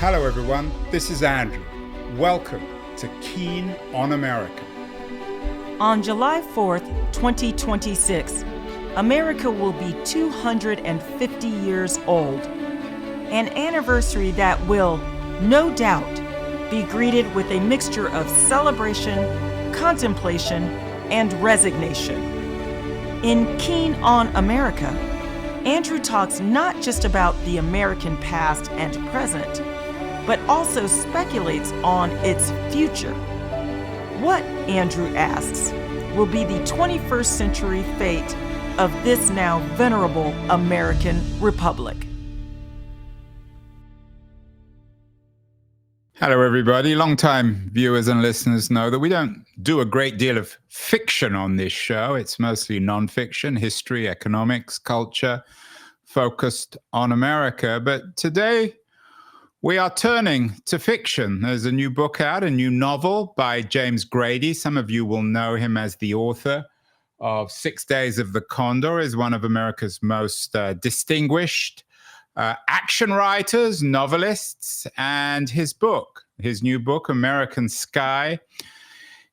Hello everyone, this is Andrew. Welcome to Keen on America. On July 4th, 2026, America will be 250 years old. An anniversary that will, no doubt, be greeted with a mixture of celebration, contemplation, and resignation. In Keen on America, Andrew talks not just about the American past and present, but also speculates on its future. What, Andrew asks, will be the 21st century fate of this now venerable American republic? Hello everybody. Long-time viewers and listeners know that we don't do a great deal of fiction on this show. It's mostly non-fiction, history, economics, culture, focused on America. But today we are turning to fiction. There's a new book out, a new novel by James Grady. Some of you will know him as the author of 6 Days of the Condor, is one of America's most distinguished action writers, novelists, and his new book, American Sky,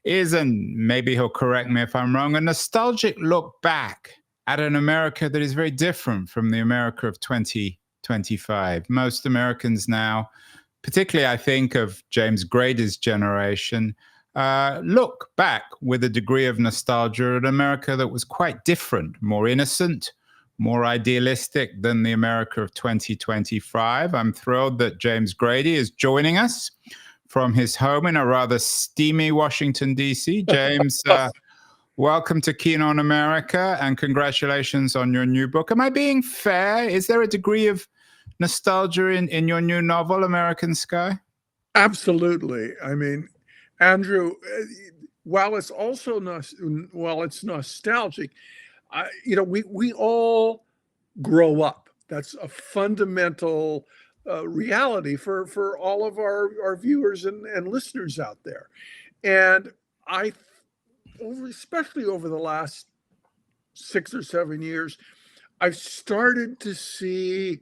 is, and maybe he'll correct me if I'm wrong, a nostalgic look back at an America that is very different from the America of 2025. Most Americans now, particularly I think of James Grady's generation, look back with a degree of nostalgia at America that was quite different, more innocent, more idealistic than the America of 2025. I'm thrilled that James Grady is joining us from his home in a rather steamy Washington, D.C. James, welcome to Keen on America, and congratulations on your new book. Am I being fair? Is there a degree of nostalgia in your new novel, American Sky? Absolutely. I mean, Andrew, while it's nostalgic, we all grow up. That's a fundamental reality for all of our viewers and listeners out there. And especially over the last 6 or 7 years, I've started to see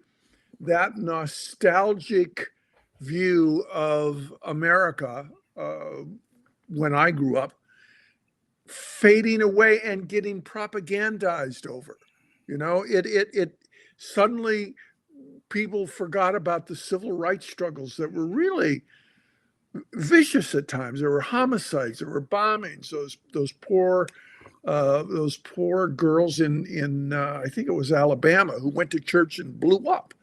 that nostalgic view of America when I grew up fading away and getting propagandized over. It suddenly people forgot about the civil rights struggles that were really vicious at times. There were homicides, there were bombings. Those poor girls in I think it was Alabama, who went to church and blew up.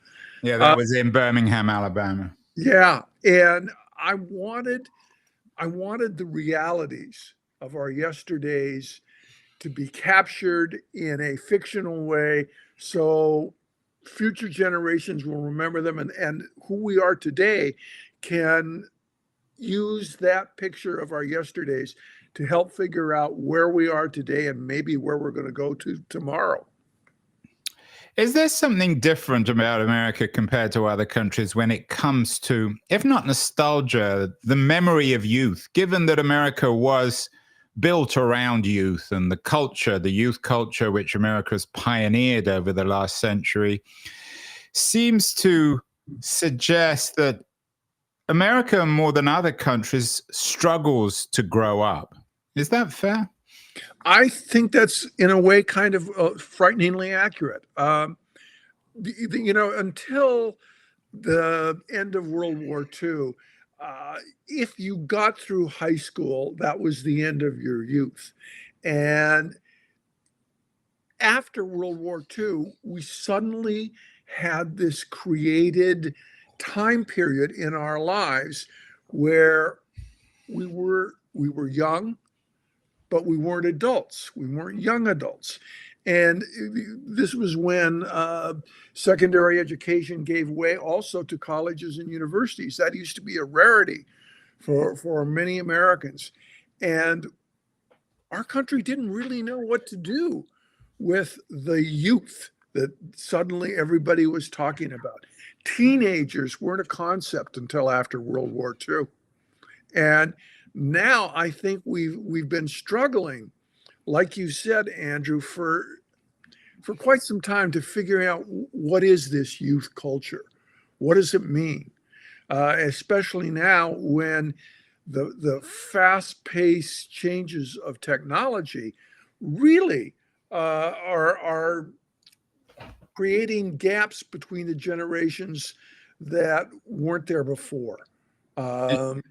Yeah, that was in Birmingham, Alabama. Yeah, and I wanted the realities of our yesterdays to be captured in a fictional way, so future generations will remember them, and who we are today can use that picture of our yesterdays to help figure out where we are today and maybe where we're going to go to tomorrow. Is there something different about America compared to other countries when it comes to, if not nostalgia, the memory of youth, given that America was built around youth and the youth culture, which America's pioneered over the last century, seems to suggest that America, more than other countries, struggles to grow up. Is that fair? I think that's, in a way, kind of frighteningly accurate. Until the end of World War II, if you got through high school, that was the end of your youth. And after World War II, we suddenly had this created time period in our lives where we were young, but we weren't adults. We weren't young adults. And this was when secondary education gave way also to colleges and universities. That used to be a rarity for many Americans. And our country didn't really know what to do with the youth that suddenly everybody was talking about. Teenagers weren't a concept until after World War II. And now I think we've been struggling, like you said, Andrew, for quite some time to figure out what is this youth culture? What does it mean? especially now when the fast-paced changes of technology really are creating gaps between the generations that weren't there before. Um,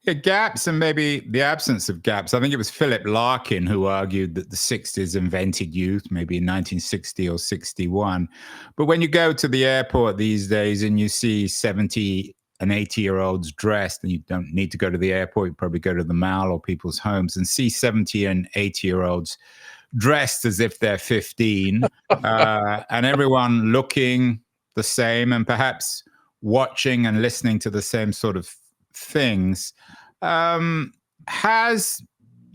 Yeah, gaps and maybe the absence of gaps. I think it was Philip Larkin who argued that the 60s invented youth, maybe in 1960 or 61. But when you go to the airport these days and you see 70 and 80-year-olds dressed, and you don't need to go to the airport, you probably go to the mall or people's homes and see 70 and 80-year-olds dressed as if they're 15, and everyone looking the same and perhaps watching and listening to the same sort of things. Has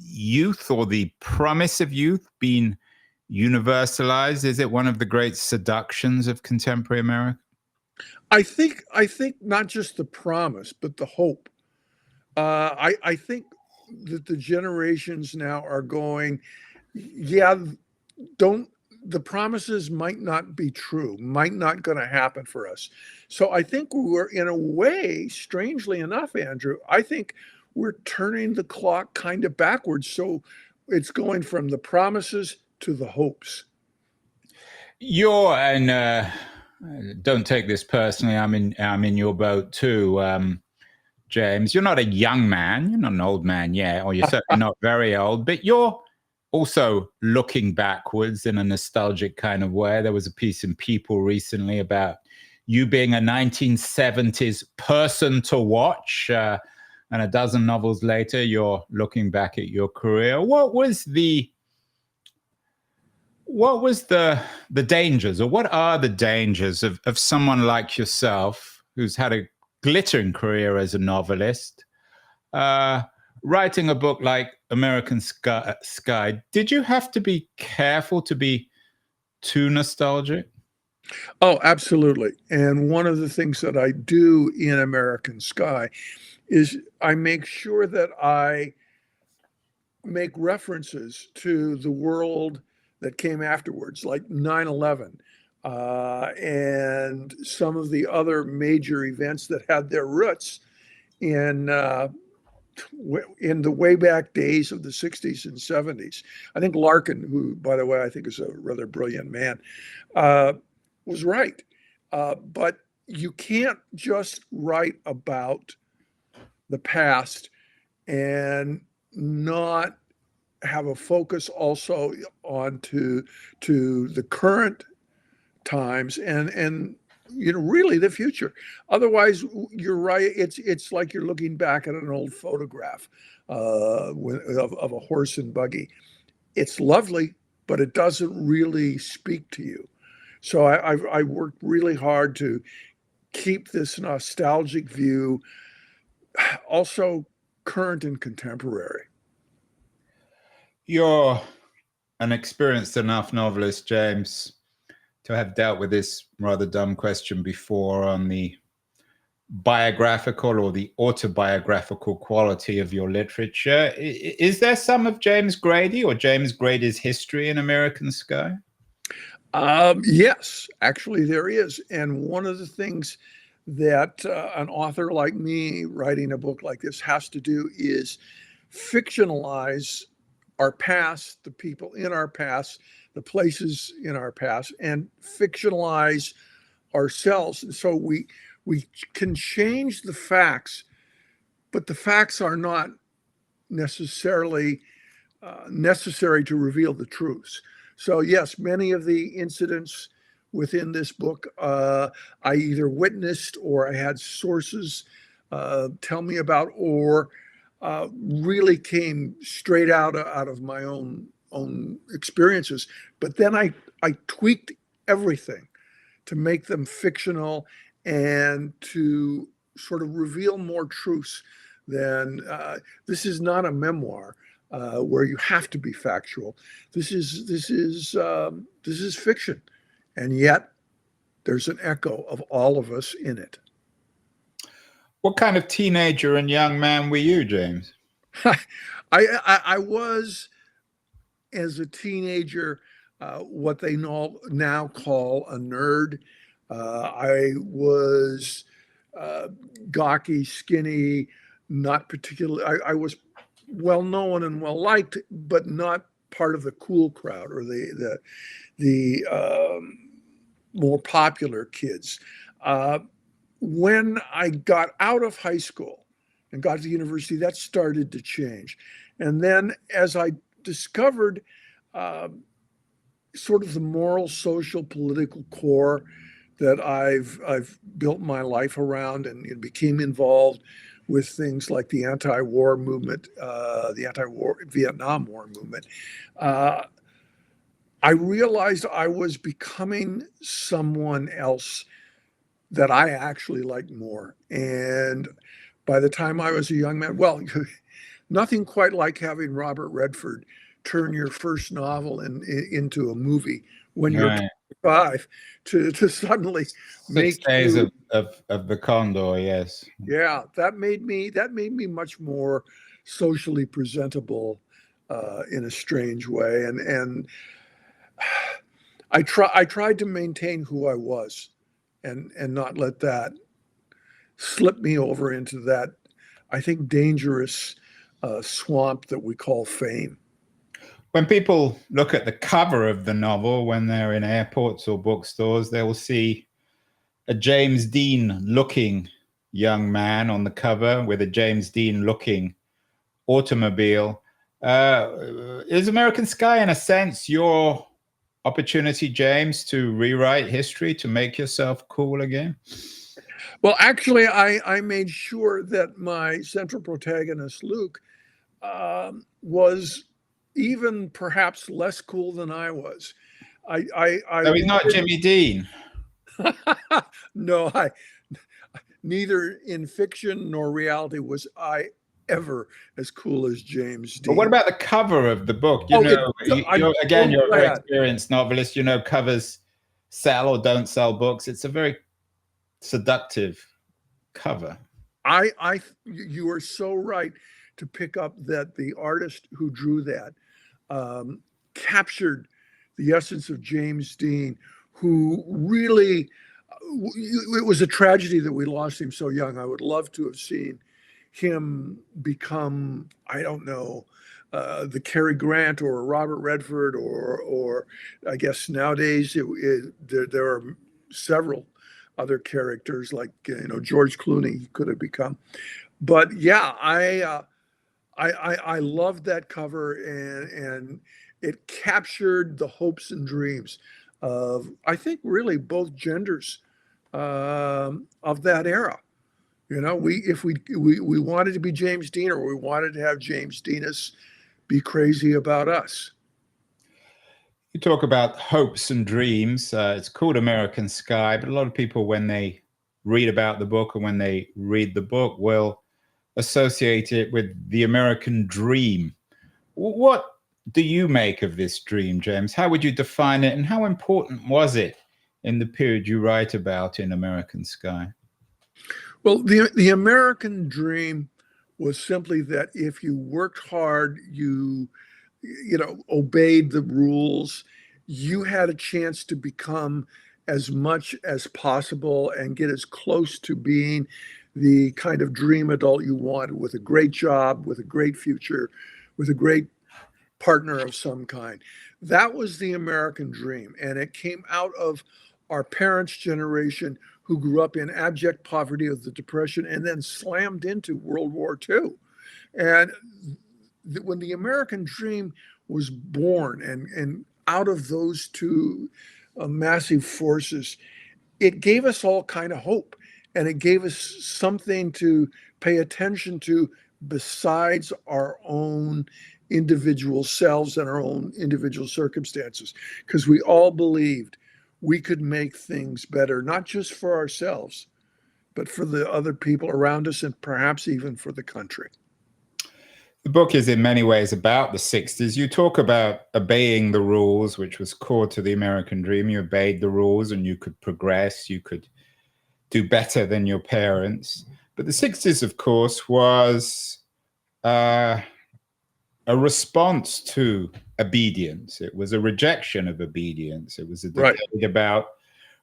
youth or the promise of youth been universalized? Is it one of the great seductions of contemporary America? I think not just the promise, but the hope. I think that the generations now are going, yeah, don't the promises might not be true, might not going to happen for us. So I think we're in a way, strangely enough, Andrew, I think we're turning the clock kind of backwards. So it's going from the promises to the hopes. You're and don't take this personally. I'm in your boat too, James. You're not a young man. You're not an old man yet, or you're certainly not very old. But you're also looking backwards in a nostalgic kind of way. There was a piece in People recently about you being a 1970s person to watch, and a dozen novels later, you're looking back at your career. What was the dangers, or what are the dangers of someone like yourself who's had a glittering career as a novelist, writing a book like American Sky? Did you have to be careful to be too nostalgic? Oh, absolutely. And one of the things that I do in American Sky is I make sure that I make references to the world that came afterwards, like 9/11, and some of the other major events that had their roots in in the way back days of the 60s and 70s. I think Larkin, who, by the way, I think is a rather brilliant man, was right. But you can't just write about the past and not have a focus also on to the current times and really the future. Otherwise, you're right. It's like you're looking back at an old photograph of a horse and buggy. It's lovely, but it doesn't really speak to you. So I worked really hard to keep this nostalgic view also current and contemporary. You're an experienced enough novelist, James, to have dealt with this rather dumb question before on the biographical or the autobiographical quality of your literature. Is there some of James Grady or James Grady's history in American Sky? Yes, actually, there is. And one of the things that an author like me writing a book like this has to do is fictionalize our past, the people in our past, the places in our past, and fictionalize ourselves. And so we can change the facts, but the facts are not necessarily necessary to reveal the truths. So yes, many of the incidents within this book I either witnessed or I had sources tell me about, or really came straight out of my own experiences. But then I tweaked everything to make them fictional and to sort of reveal more truths than this is not a memoir where you have to be factual. This is fiction, and yet there's an echo of all of us in it. What kind of teenager and young man were you, James? I was, as a teenager, what they now call a nerd. I was gawky, skinny, not particularly. I was well known and well liked, but not part of the cool crowd or the more popular kids. When I got out of high school and got to university, that started to change. And then as I discovered sort of the moral, social, political core that I've built my life around and became involved with things like the anti-war movement, the anti-war Vietnam War movement, I realized I was becoming someone else that I actually liked more. And by the time I was a young man, well, nothing quite like having Robert Redford turn your first novel into a movie when you're 25 to suddenly 6 days of the Condor, yes. Yeah, that made me much more socially presentable in a strange way. And I tried to maintain who I was and not let that slip me over into that, I think, dangerous swamp that we call fame. When people look at the cover of the novel, when they're in airports or bookstores, they will see a James Dean looking young man on the cover with a James Dean looking automobile. Is American Sky, in a sense, your opportunity, James, to rewrite history, to make yourself cool again? Well, actually, I made sure that my central protagonist, Luke, was even perhaps less cool than I was. So he's not Jimmy Dean. No, neither in fiction nor reality was I ever as cool as James Dean. But what about the cover of the book? You're a very experienced novelist. You know, covers sell or don't sell books. It's a very seductive cover. You are so right to pick up that the artist who drew that captured the essence of James Dean, who really, it was a tragedy that we lost him so young. I would love to have seen him become, I don't know, the Cary Grant or Robert Redford or I guess nowadays there are several other characters like George Clooney could have become. But yeah, I loved that cover and it captured the hopes and dreams of, I think, really both genders of that era. If we wanted to be James Dean, or we wanted to have James Deanus be crazy about us. You talk about hopes and dreams. It's called American Sky, but a lot of people, when they read about the book or when they read the book, will associate it with the American dream. What do you make of this dream, James? How would you define it, and how important was it in the period you write about in American Sky? Well, the American dream was simply that if you worked hard, you obeyed the rules, you had a chance to become as much as possible and get as close to being the kind of dream adult you wanted, with a great job, with a great future, with a great partner of some kind. That was the American dream. And it came out of our parents' generation, who grew up in abject poverty of the Depression and then slammed into World War II. And when the American dream was born and out of those two massive forces, it gave us all kind of hope. And it gave us something to pay attention to besides our own individual selves and our own individual circumstances, because we all believed we could make things better, not just for ourselves, but for the other people around us and perhaps even for the country. The book is in many ways about the 60s. You talk about obeying the rules, which was core to the American dream. You obeyed the rules and you could progress, you could do better than your parents. But the 60s, of course, was a response to obedience. It was a rejection of obedience. It was a decade about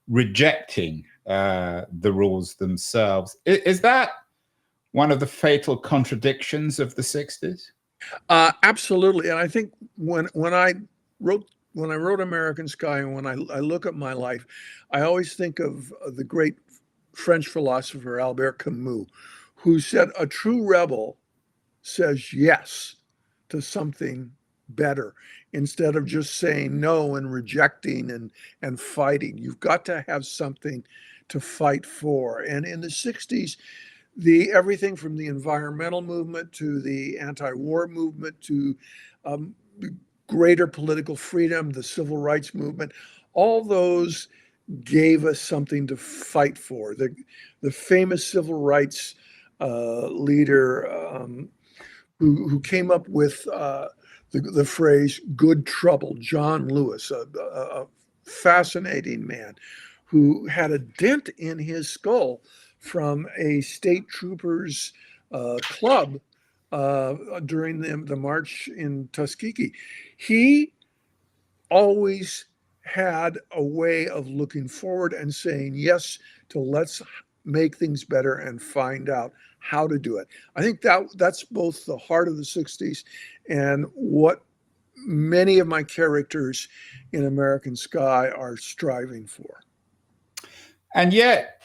rejecting the rules themselves. Is that one of the fatal contradictions of the 60s? Absolutely. And I think when I wrote American Sky, and when I look at my life, I always think of the great French philosopher Albert Camus, who said a true rebel says yes to something better instead of just saying no and rejecting and fighting. You've got to have something to fight for. And in the 60s, everything from the environmental movement to the anti-war movement to greater political freedom, the civil rights movement, all those gave us something to fight for. The famous civil rights leader who came up with the phrase "good trouble," John Lewis, a fascinating man who had a dent in his skull from a state troopers club during the march in Tuskegee. He always had a way of looking forward and saying yes to let's make things better and find out how to do it. I think that's both the heart of the 60s and what many of my characters in American Sky are striving for. And yet,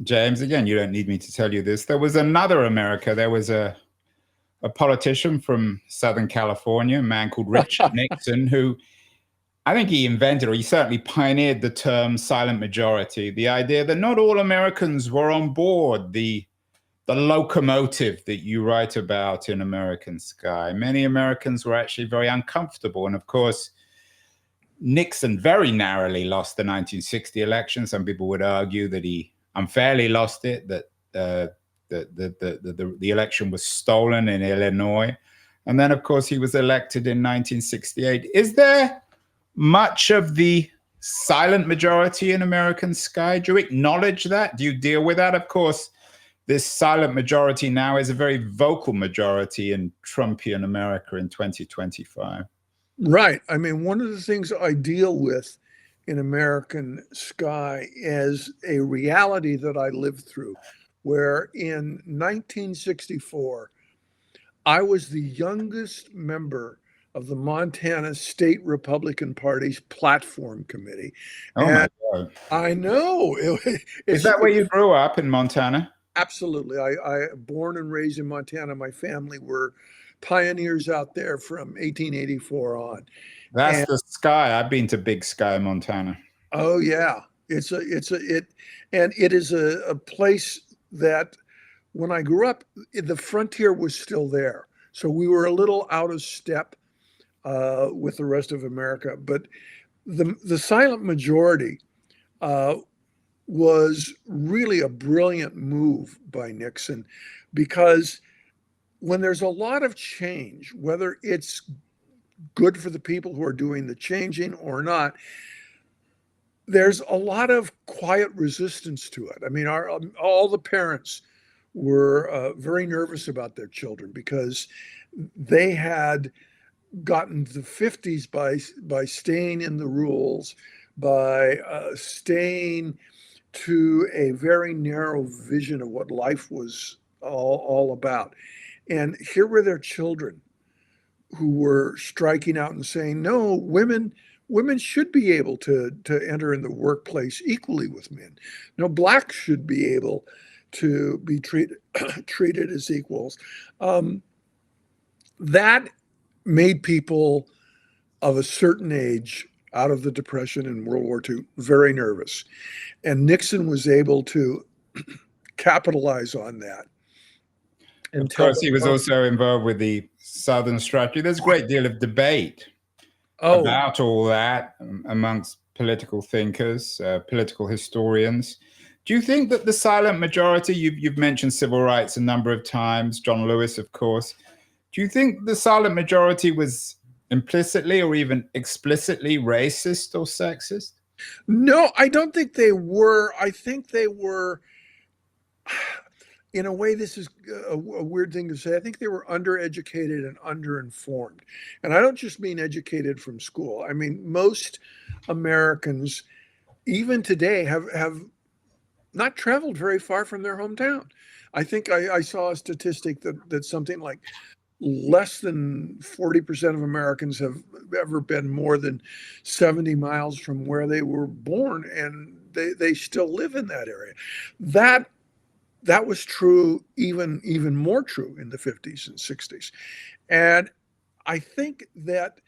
James, again, you don't need me to tell you this, there was another America. There was a politician from Southern California, a man called Richard Nixon, who I think he invented, or he certainly pioneered, the term silent majority, the idea that not all Americans were on board the locomotive that you write about in American Sky. Many Americans were actually very uncomfortable. And of course, Nixon very narrowly lost the 1960 election. Some people would argue that he unfairly lost it, that the election was stolen in Illinois. And then, of course, he was elected in 1968. Is there much of the silent majority in American Sky? Do you acknowledge that? Do you deal with that? Of course, this silent majority now is a very vocal majority in Trumpian America in 2025. Right. I mean, one of the things I deal with in American Sky is a reality that I lived through, where in 1964, I was the youngest member of the Montana State Republican Party's platform committee. Oh, and my God. I know. Is that where you grew up, in Montana? Absolutely. I born and raised in Montana. My family were pioneers out there from 1884 on. That's the Sky. I've been to Big Sky, Montana. Oh yeah, it is a place that when I grew up, the frontier was still there. So we were a little out of step with the rest of America. But the silent majority was really a brilliant move by Nixon, because when there's a lot of change, whether it's good for the people who are doing the changing or not, there's a lot of quiet resistance to it. I mean, all the parents were very nervous about their children because they had gotten to the 50s by staying in the rules, by staying to a very narrow vision of what life was all about. And here were their children who were striking out and saying, no, women should be able to enter in the workplace equally with men. No, blacks should be able to be treated as equals. That made people of a certain age out of the Depression and World War II very nervous. And Nixon was able to capitalize on that. Of course, he was also involved with the Southern strategy. There's a great deal of debate about all that amongst political thinkers, political historians. Do you think that the silent majority, you've mentioned civil rights a number of times, John Lewis, of course. Do you think the silent majority was implicitly or even explicitly racist or sexist? No, I don't think they were. I think they were, in a way, this is a weird thing to say. I think they were undereducated and underinformed. And I don't just mean educated from school. I mean, most Americans, even today, have not traveled very far from their hometown. I think I saw a statistic that something like less than 40% of Americans have ever been more than 70 miles from where they were born, and they still live in that area. That was true, even more true in the 50s and 60s. And I think that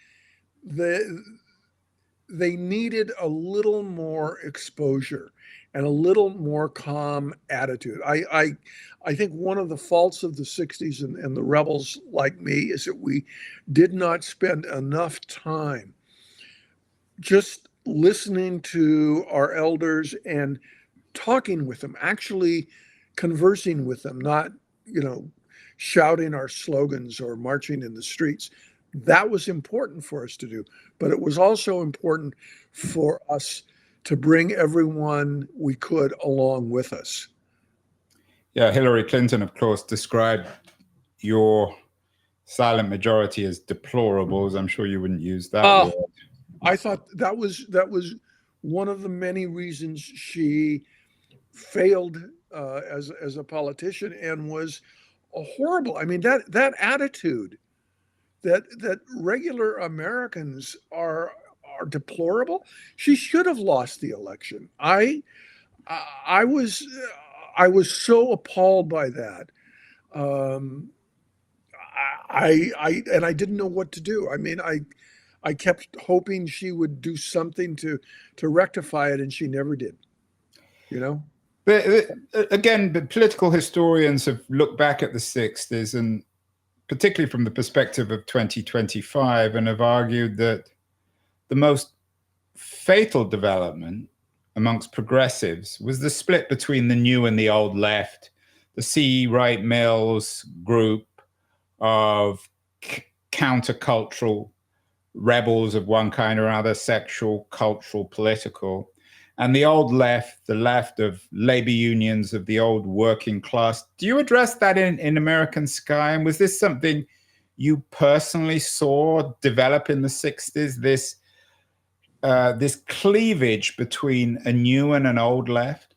they needed a little more exposure and a little more calm attitude. I think one of the faults of the 60s and the rebels like me is that we did not spend enough time just listening to our elders and talking with them, actually conversing with them, not, shouting our slogans or marching in the streets. That was important for us to do, but it was also important for us to bring everyone we could along with us. Yeah, Hillary Clinton, of course, described your silent majority as deplorables. I'm sure you wouldn't use that word. I thought that was one of the many reasons she failed as a politician and was horrible. I mean, that attitude that regular Americans are deplorable. She should have lost the election. I was so appalled by that. I didn't know what to do. I mean, I kept hoping she would do something to rectify it, and she never did. But again, the political historians have looked back at the 60s, and particularly from the perspective of 2025, and have argued that the most fatal development amongst progressives was the split between the new and the old left, the C. Wright Mills group of countercultural rebels of one kind or another, sexual, cultural, political, and the old left, the left of labor unions, of the old working class. Do you address that in American Sky? And was this something you personally saw develop in the 60s, this cleavage between a new and an old left?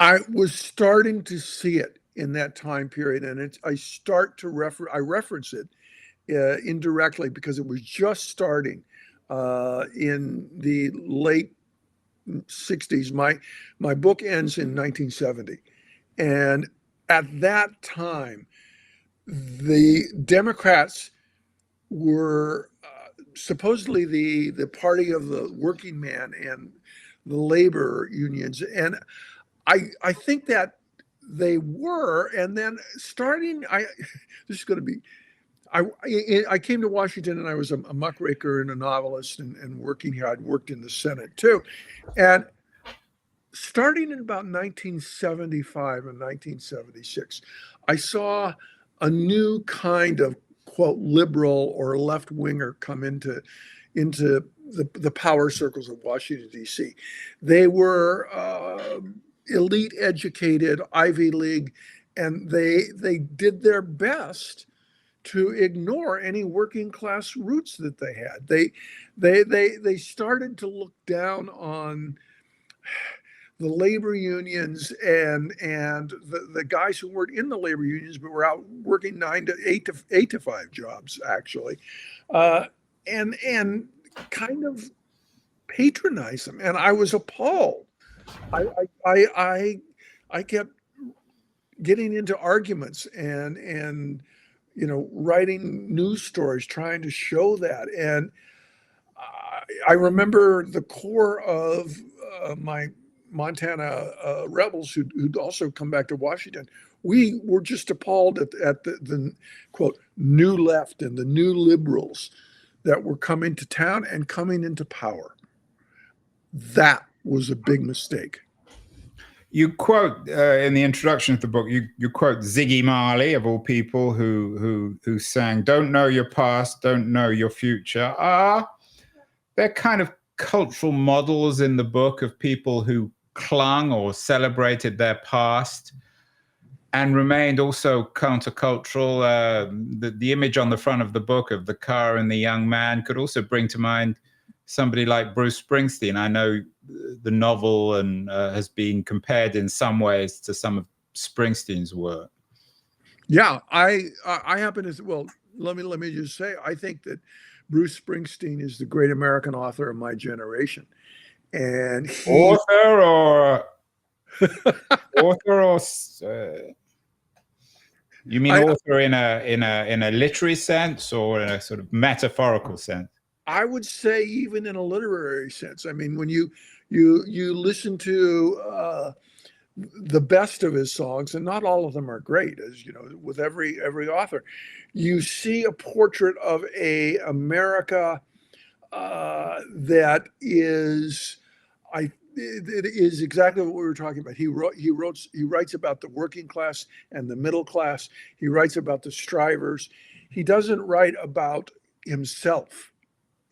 I was starting to see it in that time period, and I reference it indirectly because it was just starting in the late 60s. My book ends in 1970, and at that time, the Democrats were supposedly the party of the working man and the labor unions, and I think that they were. And then this is going to be. I came to Washington, and I was a muckraker and a novelist and working here. I'd worked in the Senate too. And starting in about 1975 and 1976, I saw a new kind of, quote, liberal or left-winger come into the power circles of Washington, D.C. They were elite educated, Ivy League, and they did their best to ignore any working class roots that they had. They started to look down on the labor unions and the guys who weren't in the labor unions but were out working 8 to 5 jobs, actually, and kind of patronize them. And I was appalled. I kept getting into arguments and writing news stories trying to show that. And I remember the core of my Montana rebels who'd also come back to Washington. We were just appalled at the quote new left and the new liberals that were coming to town and coming into power. That was a big mistake. You quote in the introduction of the book, you quote Ziggy Marley, of all people, who sang, "Don't know your past, don't know your future." They're kind of cultural models in the book of people who clung or celebrated their past and remained also countercultural. The image on the front of the book of the car and the young man could also bring to mind somebody like Bruce Springsteen? I know the novel and has been compared in some ways to some of Springsteen's work. Yeah, I happen to, well, let me just say, I think that Bruce Springsteen is the great American author of my generation. And author or you mean author in a literary sense or in a sort of metaphorical sense? I would say even in a literary sense. I mean, when you listen to the best of his songs, and not all of them are great, as you know, with every author, you see a portrait of a America that is, it is exactly what we were talking about. He writes about the working class and the middle class. He writes about the strivers. He doesn't write about himself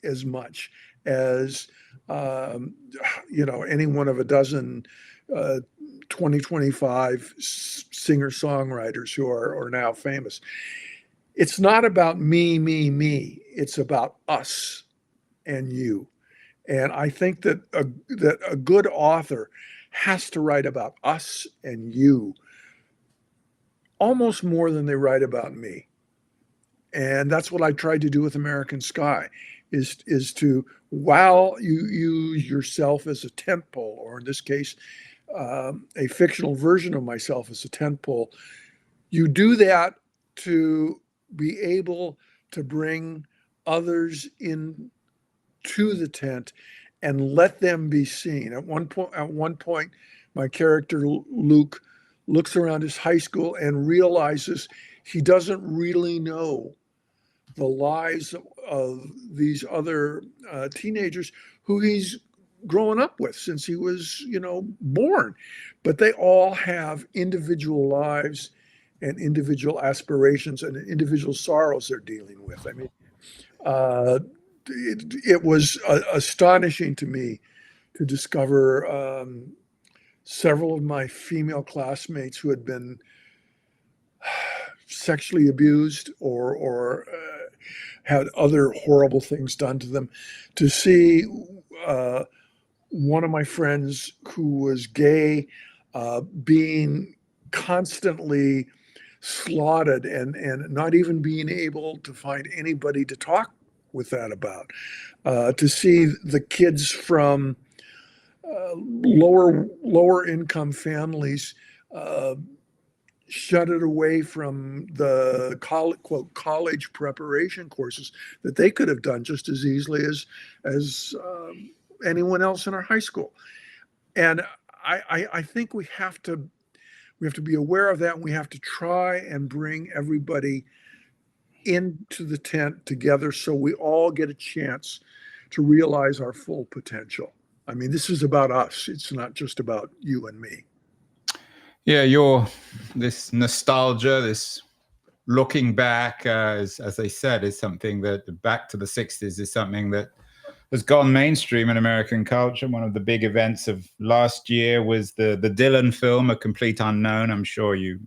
as much as any one of a dozen 2025 singer-songwriters who are now famous. It's not about me. It's about us and you. And I think that a good author has to write about us and you almost more than they write about me. And that's what I tried to do with American Sky, is to, while you use yourself as a tentpole, or in this case, a fictional version of myself as a tentpole, you do that to be able to bring others in to the tent and let them be seen. At one point, my character Luke looks around his high school and realizes he doesn't really know the lives of these other teenagers who he's grown up with since he was, born. But they all have individual lives and individual aspirations and individual sorrows they're dealing with. I mean, it was astonishing to me to discover several of my female classmates who had been sexually abused or had other horrible things done to them. To see one of my friends who was gay being constantly slaughtered and not even being able to find anybody to talk with that about. To see the kids from lower income families shuttered away from the college preparation courses that they could have done just as easily as anyone else in our high school. And I think we have to be aware of that, and we have to try and bring everybody into the tent together so we all get a chance to realize our full potential. I mean, this is about us. It's not just about you and me. Yeah, this nostalgia, this looking back, as they said, is something that, back to the 60s, is something that has gone mainstream in American culture. One of the big events of last year was the Dylan film, A Complete Unknown. I'm sure you've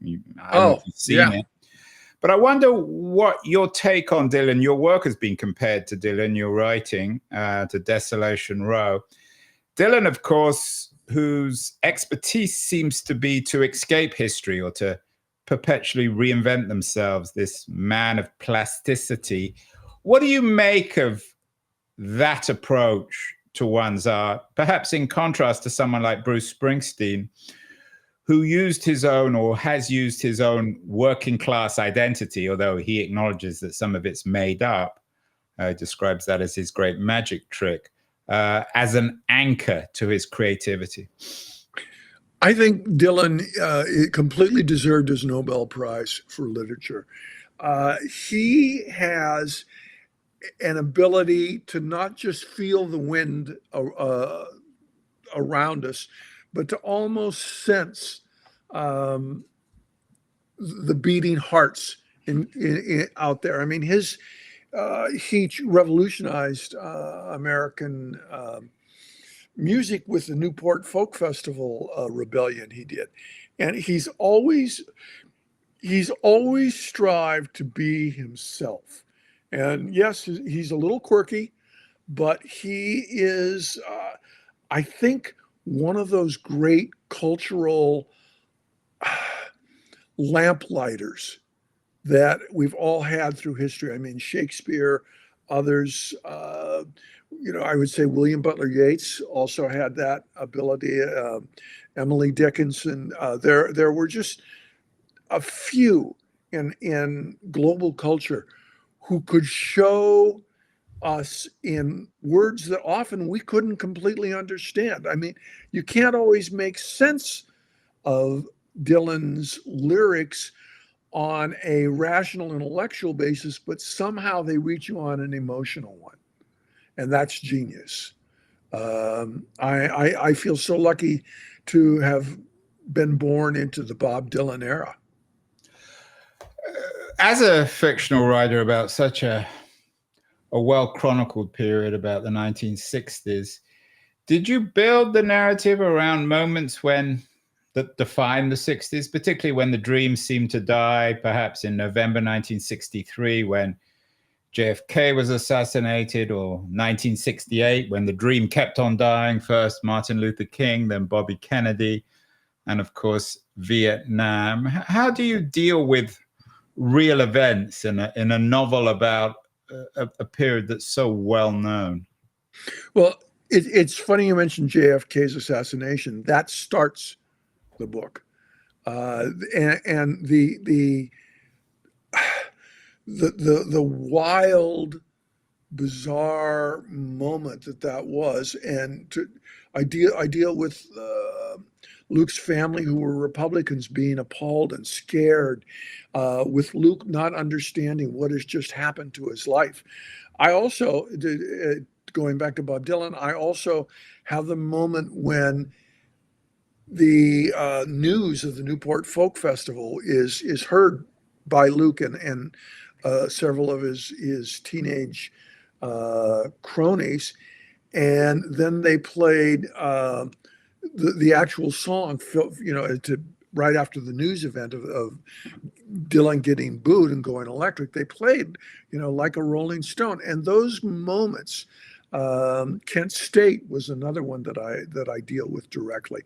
seen it. But I wonder what your take on Dylan. Your work has been compared to Dylan, your writing, to Desolation Row. Dylan, of course, whose expertise seems to be to escape history or to perpetually reinvent themselves, this man of plasticity. What do you make of that approach to one's art, perhaps in contrast to someone like Bruce Springsteen, who used his own, or has used his own, working class identity, although he acknowledges that some of it's made up, describes that as his great magic trick, as an anchor to his creativity? I think Dylan completely deserved his Nobel Prize for literature. He has an ability to not just feel the wind around us, but to almost sense the beating hearts in out there. I mean, he revolutionized American music with the Newport Folk Festival rebellion he did, and he's always strived to be himself. And yes, he's a little quirky, but he is, I think, one of those great cultural lamplighters that we've all had through history. I mean, Shakespeare, others, I would say William Butler Yeats also had that ability. Emily Dickinson. There were just a few in global culture who could show us in words that often we couldn't completely understand. I mean, you can't always make sense of Dylan's lyrics on a rational intellectual basis, but somehow they reach you on an emotional one. And that's genius. I feel so lucky to have been born into the Bob Dylan era. As a fictional writer about such a well-chronicled period about the 1960s, did you build the narrative around moments that defined the 60s, particularly when the dream seemed to die, perhaps in November 1963 when JFK was assassinated, or 1968 when the dream kept on dying, first Martin Luther King, then Bobby Kennedy, and of course Vietnam? How do you deal with real events in a novel about a period that's so well known? Well, it's funny you mentioned JFK's assassination. That starts the book, and the wild, bizarre moment that was, and I deal with Luke's family, who were Republicans, being appalled and scared, with Luke not understanding what has just happened to his life. I also, going back to Bob Dylan, I also have the moment when the news of the Newport Folk Festival is heard by Luke and several of his teenage cronies, and then they played the actual song, right after the news event of Dylan getting booed and going electric. They played, Like a Rolling Stone, and those moments. Kent State was another one that I deal with directly,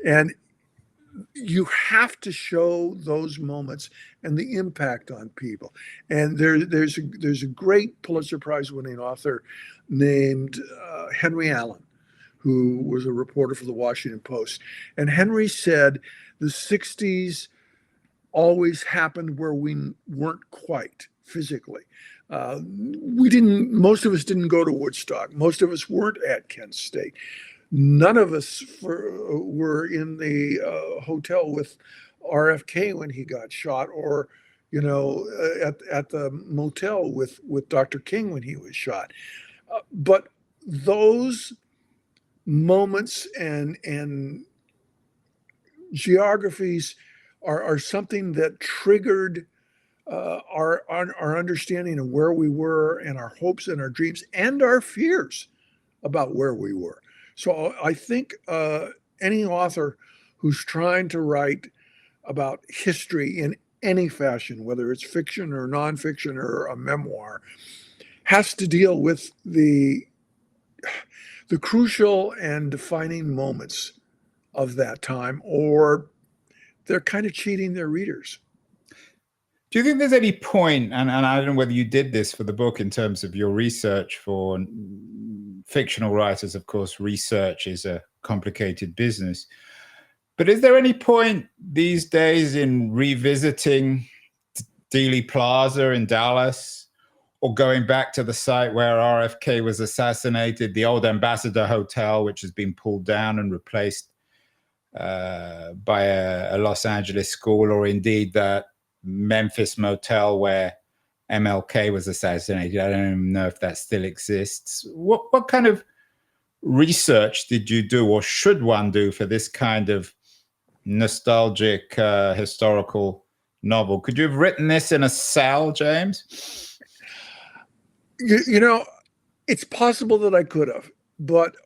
and you have to show those moments and the impact on people. And there's a great Pulitzer Prize winning author named Henry Allen, who was a reporter for the Washington Post. And Henry said the 60s always happened where we weren't quite physically. Most of us didn't go to Woodstock. Most of us weren't at Kent State. None of us were in the hotel with RFK when he got shot, or at the motel with Dr. King when he was shot. But those moments and geographies are something that triggered our understanding of where we were, and our hopes and our dreams and our fears about where we were. So I think any author who's trying to write about history in any fashion, whether it's fiction or nonfiction or a memoir, has to deal with the crucial and defining moments of that time, or they're kind of cheating their readers. Do you think there's any point, and I don't know whether you did this for the book in terms of your research for fictional writers, of course, research is a complicated business, but is there any point these days in revisiting Dealey Plaza in Dallas, or going back to the site where RFK was assassinated, the old Ambassador Hotel, which has been pulled down and replaced by a Los Angeles school, or indeed that Memphis motel where MLK was assassinated? I don't even know if that still exists. What kind of research did you do, or should one do, for this kind of nostalgic historical novel? Could you have written this in a cell, James? It's possible that I could have, but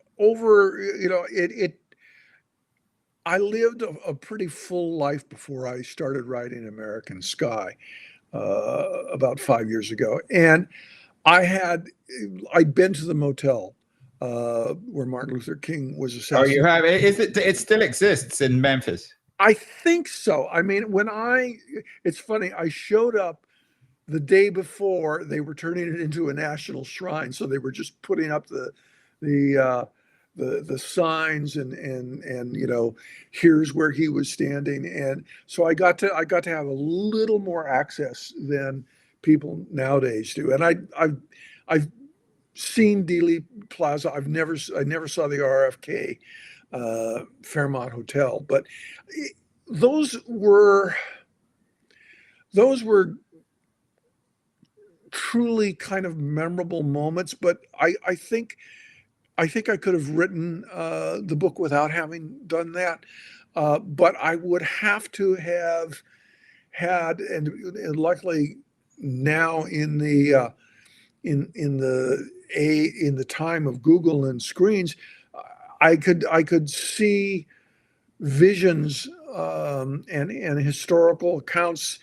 I lived a pretty full life before I started writing American Sky about 5 years ago. And I'd been to the motel where Martin Luther King was Oh, assassinated. you have? Is it? It still exists in Memphis. I think so. I mean, it's funny, I showed up the day before they were turning it into a national shrine. So they were just putting up the signs and here's where he was standing. And so I got to have a little more access than people nowadays do. And I've seen Dealey Plaza. I never saw the RFK Fairmont Hotel, but those were truly kind of memorable moments. But I think I could have written the book without having done that. But I would have to have had, and luckily now in the time of Google and screens, I could see visions and historical accounts.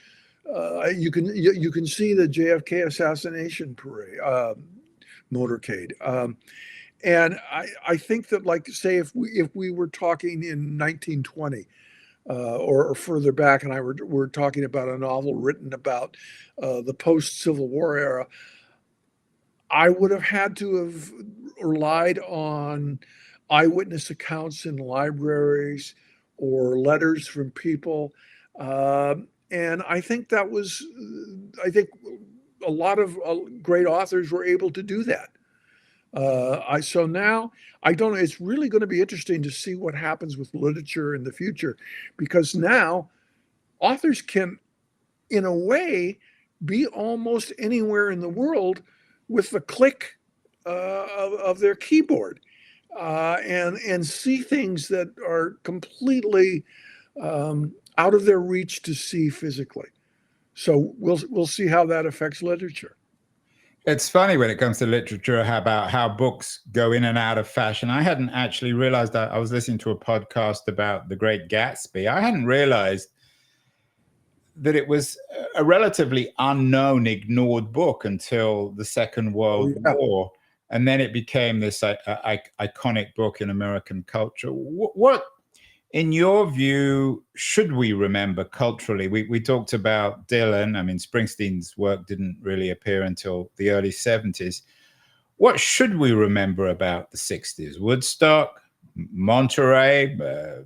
You can see the JFK assassination parade motorcade, and I think that, like, say if we were talking in 1920 or further back, and we're talking about a novel written about the post Civil War era, I would have had to have relied on eyewitness accounts in libraries or letters from people. And I think a lot of great authors were able to do that. So now I don't know. It's really going to be interesting to see what happens with literature in the future, because now authors can, in a way, be almost anywhere in the world with the click of their keyboard, and see things that are completely out of their reach to see physically. So we'll see how that affects literature. It's funny when it comes to literature about how books go in and out of fashion. I hadn't actually realized that. I was listening to a podcast about The Great Gatsby. I hadn't realized that it was a relatively unknown, ignored book until the Second World War. And then it became this iconic book in American culture. What, in your view, should we remember culturally? We talked about Dylan. I mean, Springsteen's work didn't really appear until the early 70s. What should we remember about the 60s? Woodstock, Monterey pop,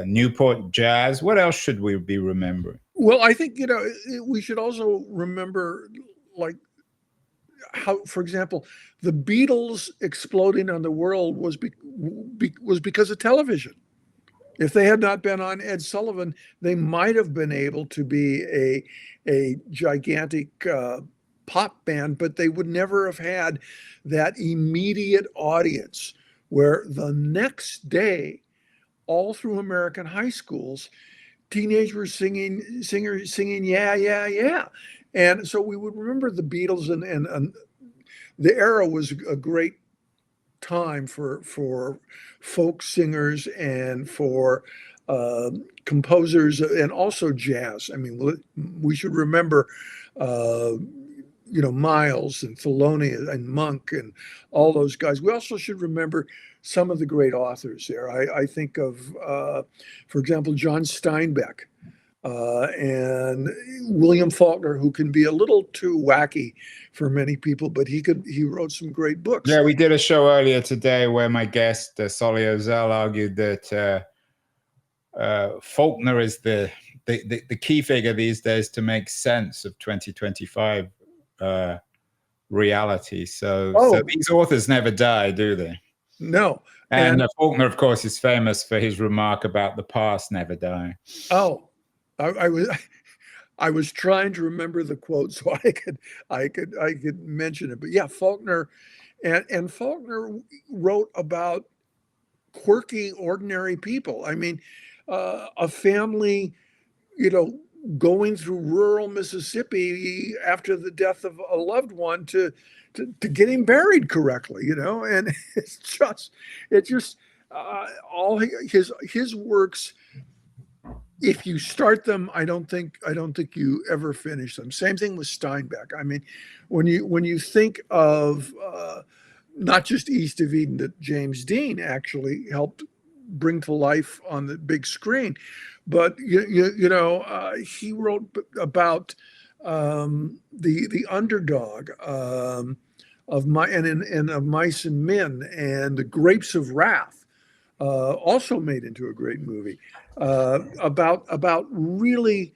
Newport jazz. What else should we be remembering? Well, I think, we should also remember, like, how, for example, the Beatles exploding on the world was because of television. If they had not been on Ed Sullivan, they might have been able to be a gigantic pop band, but they would never have had that immediate audience where the next day, all through American high schools, teenagers were singing, yeah, yeah, yeah. And so we would remember the Beatles, and the era was a great time for folk singers and for composers, and also jazz. I mean, we should remember, Miles and Thelonious and Monk and all those guys. We also should remember some of the great authors there. I think of, for example, John Steinbeck. And William Faulkner, who can be a little too wacky for many people, but he wrote some great books. Yeah, we did a show earlier today where my guest, Solly Ozell, argued that Faulkner is the key figure these days to make sense of 2025 reality. So these authors never die, do they? No. And Faulkner, of course, is famous for his remark about the past never dying. Oh. I was trying to remember the quote so I could mention it, but yeah, Faulkner, and Faulkner wrote about quirky, ordinary people. I mean, a family, going through rural Mississippi after the death of a loved one to getting buried correctly, and it's just all his works if you start them, I don't think you ever finish them. Same thing with Steinbeck. I mean, when you think of not just East of Eden that James Dean actually helped bring to life on the big screen, but he wrote about the underdog of Mice and Men, and The Grapes of Wrath, also made into a great movie about really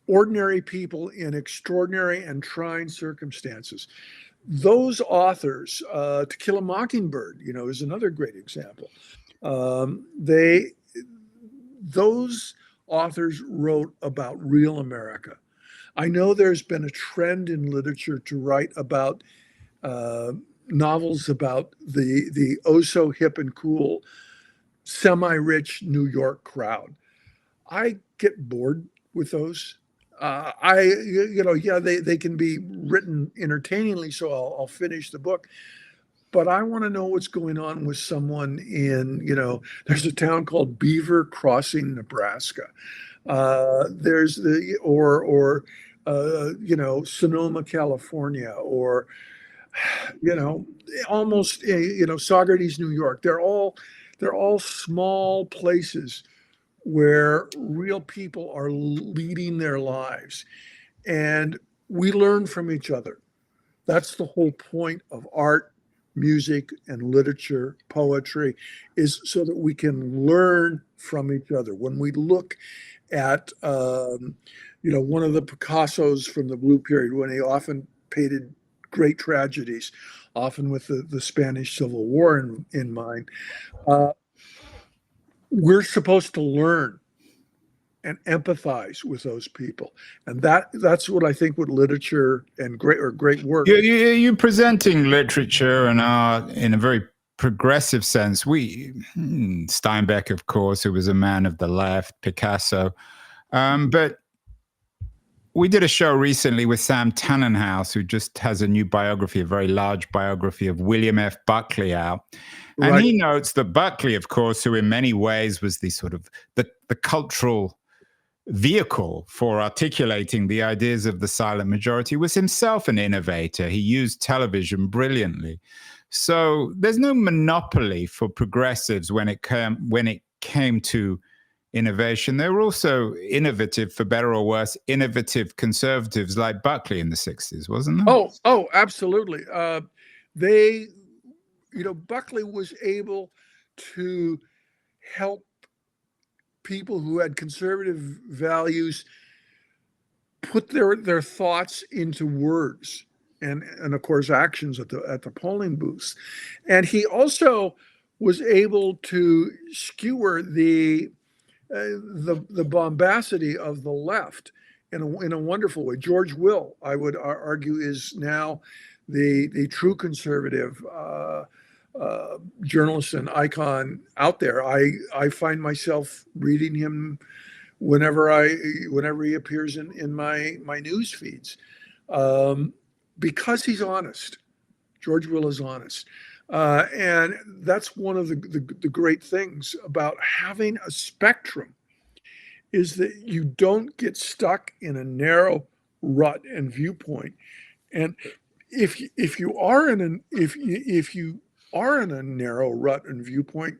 ordinary people in extraordinary and trying circumstances. Those authors, To Kill a Mockingbird, is another great example. Those authors wrote about real America. I know there's been a trend in literature to write about novels about the oh so hip and cool, semi-rich New York crowd. I get bored with those. They can be written entertainingly, so I'll finish the book. But I want to know what's going on with someone in, there's a town called Beaver Crossing, Nebraska. There's Sonoma, California, or, almost, Saugerties, New York. They're all small places where real people are leading their lives, and we learn from each other. That's the whole point of art, music, and literature, poetry, is so that we can learn from each other. When we look at, one of the Picassos from the Blue Period, when he often painted great tragedies, often with the Spanish Civil War in mind, we're supposed to learn and empathize with those people, and that's what I think with literature and great work. You're presenting literature and art in a very progressive sense. Steinbeck, of course, who was a man of the left, Picasso, but we did a show recently with Sam Tannenhouse, who just has a new biography, a very large biography of William F. Buckley out. And Right. he notes that Buckley, of course, who in many ways was the sort of the cultural vehicle for articulating the ideas of the silent majority, was himself an innovator. He used television brilliantly. So there's no monopoly for progressives when it came to innovation. They were also innovative, for better or worse, innovative conservatives like Buckley in the 60s, wasn't there? Oh, absolutely. Buckley was able to help people who had conservative values put their thoughts into words and of course actions at the polling booths. And he also was able to skewer the bombacity of the left in a wonderful way. George Will, I would argue, is now the true conservative journalist and icon out there. I find myself reading him whenever he appears in my news feeds, because he's honest. George Will is honest. And that's one of the great things about having a spectrum, is that you don't get stuck in a narrow rut and viewpoint. And if you are in a narrow rut and viewpoint,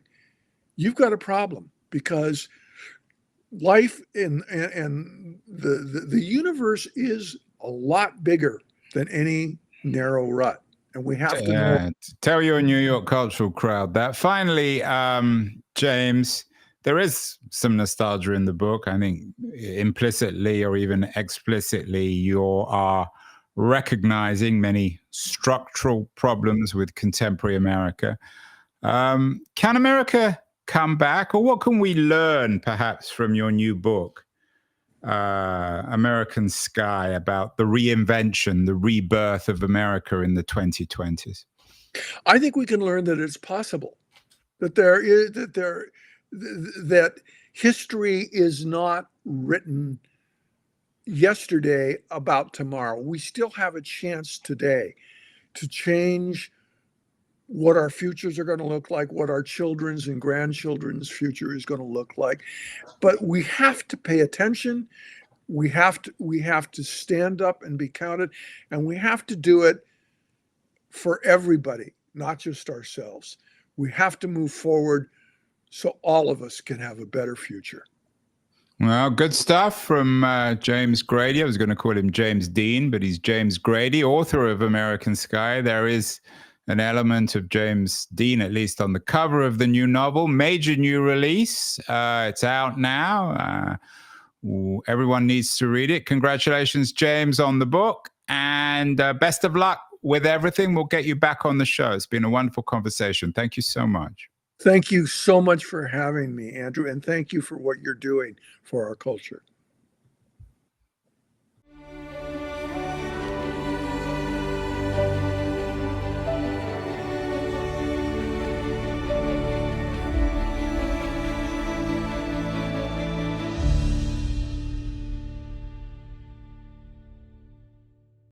you've got a problem, because life and the universe is a lot bigger than any narrow rut. And we have to know. Tell your New York cultural crowd that. Finally, James, there is some nostalgia in the book. I think implicitly or even explicitly, you are recognizing many structural problems with contemporary America. Can America come back, or what can we learn perhaps from your new book, American Sky, about the reinvention, the rebirth of America in the 2020s? I think we can learn that it's possible, that that history is not written yesterday about tomorrow. We still have a chance today to change what our futures are going to look like, what our children's and grandchildren's future is going to look like. But we have to pay attention. We have to stand up and be counted, and we have to do it for everybody, not just ourselves. We have to move forward so all of us can have a better future. Well, good stuff from James Grady. I was going to call him James Dean, but he's James Grady, author of American Sky. There is an element of James Dean, at least on the cover of the new novel. Major new release. It's out now. Everyone needs to read it. Congratulations, James, on the book. And best of luck with everything. We'll get you back on the show. It's been a wonderful conversation. Thank you so much. Thank you so much for having me, Andrew, and thank you for what you're doing for our culture.